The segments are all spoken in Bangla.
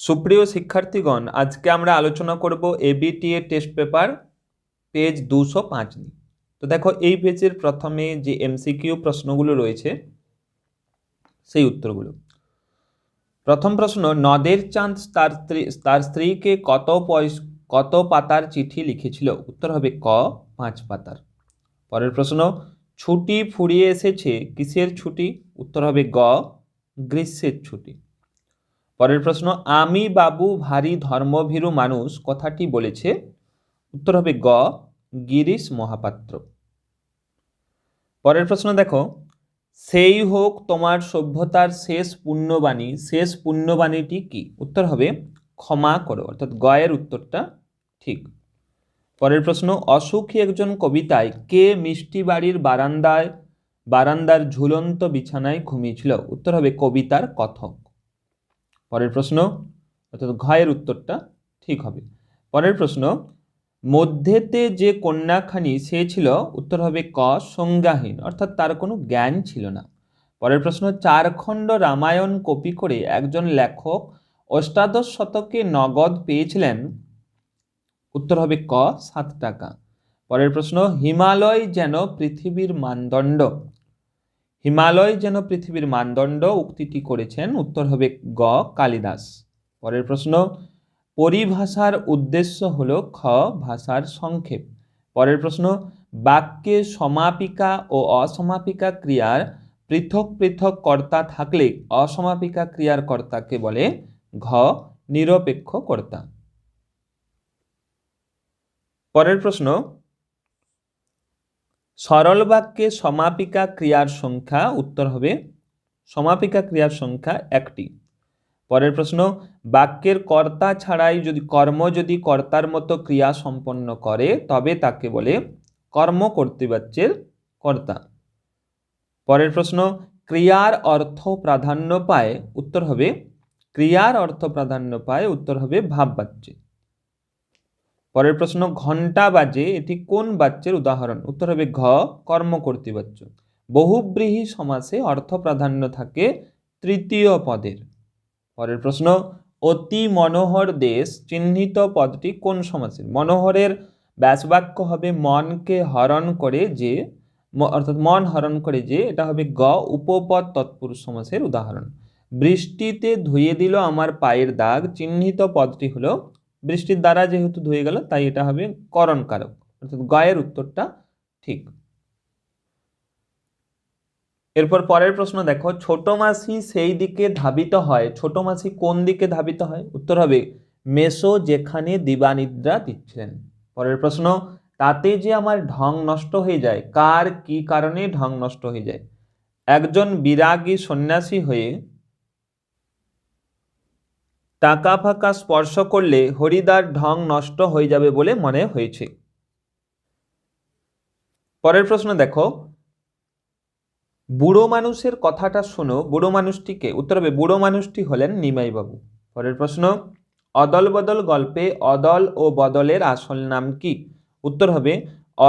সুপ্রিয় শিক্ষার্থীগণ, আজকে আমরা আলোচনা করব এবিটিএ টেস্ট পেপার পেজ 205 নিয়ে। তো দেখো, এই পেজের প্রথমে যে এমসিকিউ প্রশ্নগুলো রয়েছে সেই উত্তরগুলো। প্রথম প্রশ্ন, নদের চাঁদ তার স্ত্রীকে কত পাতার চিঠি লিখেছিল? উত্তর হবে ক 5 পাতার। পরের প্রশ্ন, ছুটি ফুরিয়ে এসেছে, কিসের ছুটি? উত্তর হবে গ গ্রীষ্মের ছুটি। পরের প্রশ্ন, আমি বাবু ভারী ধর্মভীরু মানুষ কথাটি বলেছে? উত্তর হবে গ গিরিশ মহাপাত্র। পরের প্রশ্ন দেখো, সেই হোক তোমার সভ্যতার শেষ পুণ্যবাণীটি কি? উত্তর হবে ক্ষমা করো, অর্থাৎ গ এর উত্তরটা ঠিক। পরের প্রশ্ন, অসুখী একজন কবিতায় কে মিষ্টি বাড়ির বারান্দার ঝুলন্ত বিছানায় ঘুমিয়েছিল? উত্তর হবে কবিতার কথক। পরের প্রশ্ন, অর্থাৎ ঘ এর উত্তরটা ঠিক হবে। পরের প্রশ্ন, মধ্যেতে যে কন্যাখানি সে ছিল? উত্তর হবে ক সংজ্ঞাহীন, অর্থাৎ তার কোনো জ্ঞান ছিল না। পরের প্রশ্ন, 4 খণ্ড রামায়ণ কপি করে একজন লেখক অষ্টাদশ শতকে নগদ পেয়েছিলেন? উত্তর হবে ক 7 টাকা। পরের প্রশ্ন, হিমালয় যেন পৃথিবীর মানদণ্ড উক্তিটি করেছেন? উত্তর হবে গ কালিদাস। পরের প্রশ্ন, পরিভাষার উদ্দেশ্য হলো খ ভাষার সংক্ষেপ। পরের প্রশ্ন, বাক্যে সমাপিকা ও অসমাপিকা ক্রিয়ার পৃথক পৃথক কর্তা থাকলে অসমাপিকা ক্রিয়ার কর্তাকে বলে ঘ নিরপেক্ষ কর্তা। পরের প্রশ্ন, সরল বাক্যে সমাপিকা ক্রিয়ার সংখ্যা? উত্তর হবে সমাপিকা ক্রিয়ার সংখ্যা 1টি। পরের প্রশ্ন, বাক্যের কর্তা ছাড়াই কর্ম যদি কর্তার মতো ক্রিয়া সম্পন্ন করে তবে তাকে বলে কর্ম কর্তৃবাচ্যের কর্তা। পরের প্রশ্ন, ক্রিয়ার অর্থ প্রাধান্য পায়? উত্তর হবে উত্তর হবে ভাববাচ্যে। পরের প্রশ্ন, ঘণ্টা বাজে, এটি কোন বাচ্যের উদাহরণ? উত্তর হবে ঘ কর্ম কর্তৃবাচ্য। বহুব্রীহি সমাসে অর্থ প্রাধান্য থাকে তৃতীয় পদের। পরের প্রশ্ন, অতি মনোহর দেশ চিহ্নিত পদটি কোন সমাসের? মনোহরের ব্যাসবাক্য হবে মনকে হরণ করে যে, অর্থাৎ মন হরণ করে যে, এটা হবে গ উপপদ তৎপুরুষ সমাসের উদাহরণ। বৃষ্টিতে ধুয়ে দিল আমার পায়ের দাগ চিহ্নিত পদটি হলো, বৃষ্টির দ্বারা যেহেতু ধুয়ে গেল তাই এটা হবে করণ কারক, অর্থাৎ গ এর উত্তরটা ঠিক। এরপর পরের প্রশ্ন দেখো, ছোট মাসি সেই দিকে ধাবিত হয়, ছোট মাসি কোন দিকে ধাবিত হয়? উত্তর হবে মেসো যেখানে দিবানিদ্রা দিচ্ছিলেন। পরের প্রশ্ন, তাতে যে আমার ঢং নষ্ট হয়ে যায়, কার কি কারণে ঢং নষ্ট হয়ে যায়? একজন বিরাগী সন্ন্যাসী হয়ে টাকা ফাঁকা স্পর্শ করলে হরিদার ঢং নষ্ট হয়ে যাবে বলে মনে হয়েছে। পরের প্রশ্ন দেখো, বুড়ো মানুষের কথাটা শোনো, বুড়ো মানুষটিকে? উত্তর হবে বুড়ো মানুষটি হলেন নিমাইবাবু। পরের প্রশ্ন, অদল বদল গল্পে অদল ও বদলের আসল নাম কি? উত্তর হবে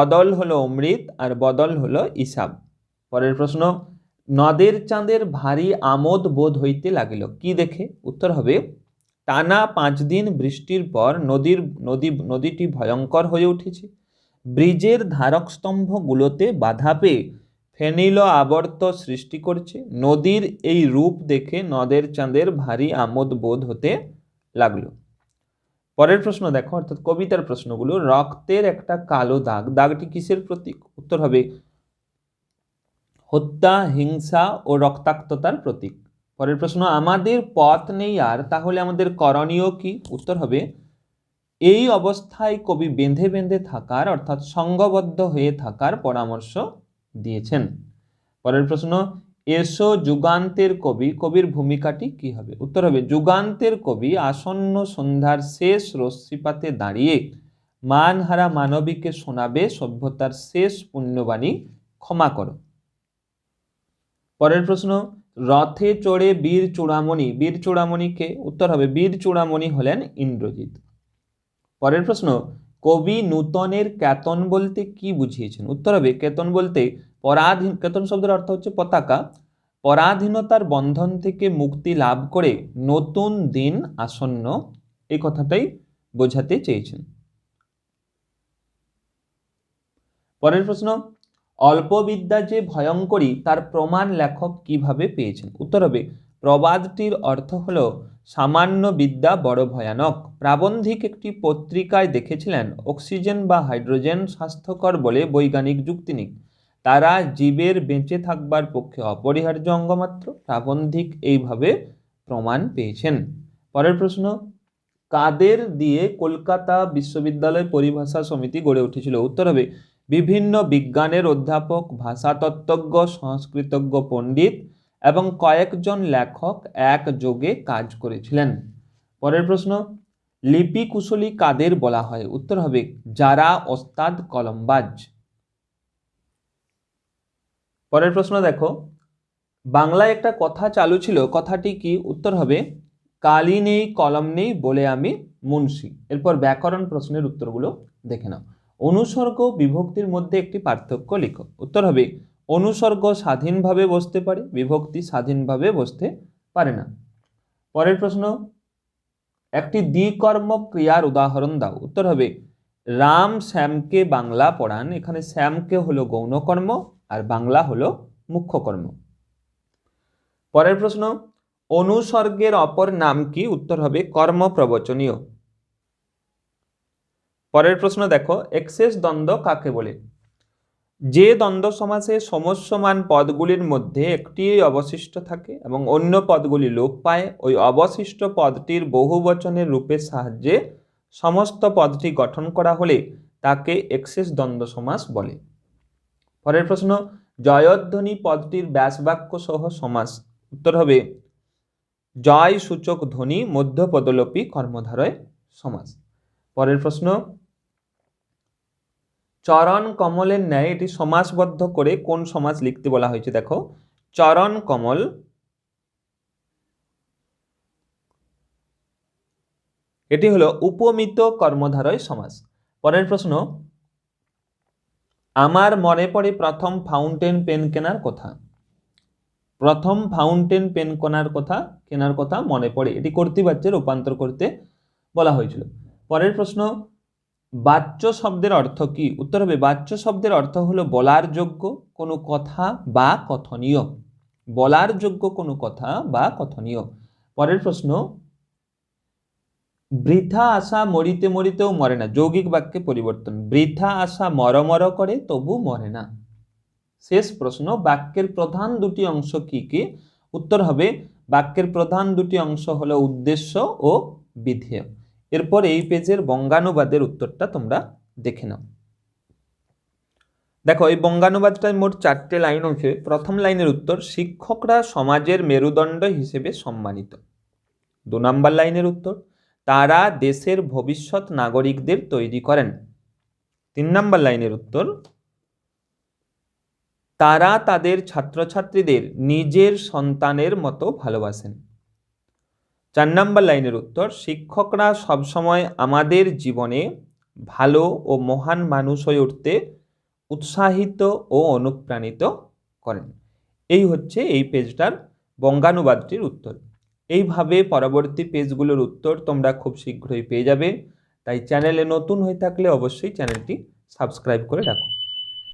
অদল হলো অমৃত আর বদল হলো ইসাব। পরের প্রশ্ন, নদের চাঁদের ভারী আমোদ বোধ হইতে লাগিল কি দেখে? উত্তর হবে টানা 5 দিন বৃষ্টির পর নদীটি ভয়ঙ্কর হয়ে উঠেছে। ব্রিজের ধারক স্তম্ভগুলোতে বাধা পেয়ে ফেনিল আবর্ত সৃষ্টি করছে। নদীর এই রূপ দেখে নদের চাঁদের ভারী আমোদ বোধ হতে লাগলো। পরের প্রশ্ন দেখো, অর্থাৎ কবিতার প্রশ্নগুলো। রক্তের একটা কালো দাগ, দাগটি কিসের প্রতীক? উত্তর হবে হত্যা, হিংসা ও রক্তাক্ততার প্রতীক। পরের প্রশ্ন, আমাদের পথ নেই আর, তাহলে আমাদের করণীয় কি? উত্তর হবে এই অবস্থায় কবি বেঁধে বেঁধে থাকার, অর্থাৎ সংঘবদ্ধ হয়ে থাকার পরামর্শ দিয়েছেন। পরের প্রশ্ন, এসো যুগান্তের কবি, কবির ভূমিকাটি কি হবে? উত্তর হবে যুগান্তের কবি আসন্ন সন্ধ্যার শেষ রশ্মিপাতে দাঁড়িয়ে মানহারা মানবীকে শোনাবে সভ্যতার শেষ পুণ্যবাণী ক্ষমা করো। পরের প্রশ্ন, রথে চড়ে বীর চূড়ামণি কে? উত্তর হবে বীর চূড়ামণি হলেন ইন্দ্রজিৎ। পরের প্রশ্ন, কবি নূতনের কেতন বলতে কি বুঝিয়েছেন? উত্তর হবে কেতন বলতে কেতন শব্দের অর্থ হচ্ছে পতাকা, পরাধীনতার বন্ধন থেকে মুক্তি লাভ করে নতুন দিন আসন্ন, এই কথাটাই বোঝাতে চেয়েছেন। পরের প্রশ্ন, অল্প বিদ্যা যে ভয়ঙ্করী তার প্রমাণ লেখক কিভাবে পেয়েছেন? উত্তর হবে, প্রবাদটির অর্থ হলো সামান্য বিদ্যা বড় ভয়ানক। প্রাবন্ধিক একটি পত্রিকায় দেখেছিলেন অক্সিজেন বা হাইড্রোজেন স্বাস্থ্যকর বলে বৈজ্ঞানিক যুক্তি নেই, তারা জীবের বেঁচে থাকবার পক্ষে অপরিহার্য অঙ্গমাত্র। প্রাবন্ধিক এইভাবে প্রমাণ পেয়েছেন। পরের প্রশ্ন, কাদের দিয়ে কলকাতা বিশ্ববিদ্যালয় পরিভাষা সমিতি গড়ে উঠেছিল? উত্তর হবে, বিভিন্ন বিজ্ঞানের অধ্যাপক, ভাষাতত্ত্বজ্ঞ, সংস্কৃতজ্ঞ পণ্ডিত এবং কয়েকজন লেখক একযোগে কাজ করেছিলেন। পরের প্রশ্ন, লিপি কুশলী কাদের বলা হয়? উত্তর হবে, যারা ওস্তাদ কলমবাজ। পরের প্রশ্ন দেখো, বাংলায় একটা কথা চালু ছিল, কথাটি কি? উত্তর হবে, কালি নেই কলম নেই বলে আমি মুন্সি। এরপর ব্যাকরণ প্রশ্নের উত্তরগুলো দেখে নাও। অনুসর্গ বিভক্তির মধ্যে একটি পার্থক্য লিখো। উত্তর হবে, অনুসর্গ স্বাধীনভাবে বসতে পারে, বিভক্তি স্বাধীনভাবে বসতে পারে না। পরের প্রশ্ন, একটি দ্বিকর্ম ক্রিয়ার উদাহরণ দাও। উত্তর হবে, রাম শ্যামকে বাংলা পড়ান। এখানে শ্যামকে হলো গৌণকর্ম আর বাংলা হলো মুখ্য কর্ম। পরের প্রশ্ন, অনুসর্গের অপর নাম কি? উত্তর হবে, কর্মপ্রবচনীয়। পরের প্রশ্ন দেখো, এক্সেস দ্বন্দ্ব কাকে বলে? যে দ্বন্দ্ব সমাসে সমস্যমান পদগুলির মধ্যে একটি অবশিষ্ট থাকে এবং অন্য পদগুলি লোপ পায়, ওই অবশিষ্ট পদটির বহুবচনের রূপের সাহায্যে সমস্ত পদটি গঠন করা হলে তাকে এক্সেস দ্বন্দ্ব সমাস বলে। পরের প্রশ্ন, জয়ধ্বনি পদটির ব্যাসবাক্য সহ সমাস। উত্তর হবে, জয় সূচক ধ্বনি মধ্যপদলোপী কর্মধারয় সমাস। পরের প্রশ্ন, চরণ কমলের ন্যায় এটি সমাসবদ্ধ করে কোন সমাস লিখতে বলা হয়েছে? দেখো, চরণ কমল, এটি হলো উপমিত কর্মধারয় সমাস। পরের প্রশ্ন, আমার মনে পড়ে প্রথম ফাউন্টেন পেন কেনার কথা। প্রথম ফাউন্টেন পেন কেনার কথা মনে পড়ে, এটি কর্তৃবাচ্যে রূপান্তর করতে বলা হয়েছিল। পরের প্রশ্ন, বাচ্য শব্দের অর্থ কি? উত্তর হবে, বাচ্য শব্দের অর্থ হলো বলার যোগ্য কোনো কথা বা কথনীয়। বলার যোগ্য কোনো কথা বা কথনীয়। পরের প্রশ্ন, বৃথা আশা মরিতে মরিতেও মরে না। যৌগিক বাক্যে পরিবর্তন, বৃথা আশা মর করে তবু মরে না। শেষ প্রশ্ন, বাক্যের প্রধান দুটি অংশ কি কি? উত্তর হবে, বাক্যের প্রধান দুটি অংশ হলো উদ্দেশ্য ও বিধেয়। এরপর এই পেজের বঙ্গানুবাদের উত্তরটা তোমরা দেখে নাও। দেখো, এই বঙ্গানুবাদটায় মোট 4টে লাইন আছে। প্রথম লাইনের উত্তর, শিক্ষকরা সমাজের মেরুদণ্ড হিসেবে সম্মানিত। 2 নম্বর লাইনের উত্তর, তারা দেশের ভবিষ্যৎ নাগরিকদের তৈরি করেন। 3 নম্বর লাইনের উত্তর, তারা তাদের ছাত্রছাত্রীদের নিজের সন্তানের মতো ভালোবাসেন। 4 নম্বর লাইনের উত্তর, শিক্ষকরা সবসময় আমাদের জীবনে ভালো ও মহান মানুষ হয়ে উঠতে উৎসাহিত ও অনুপ্রাণিত করেন। এই হচ্ছে এই পেজটার বঙ্গানুবাদটির উত্তর। এইভাবে পরবর্তী পেজগুলোর উত্তর তোমরা খুব শীঘ্রই পেয়ে যাবে। তাই চ্যানেলে নতুন হয়ে থাকলে অবশ্যই চ্যানেলটি সাবস্ক্রাইব করে রাখো।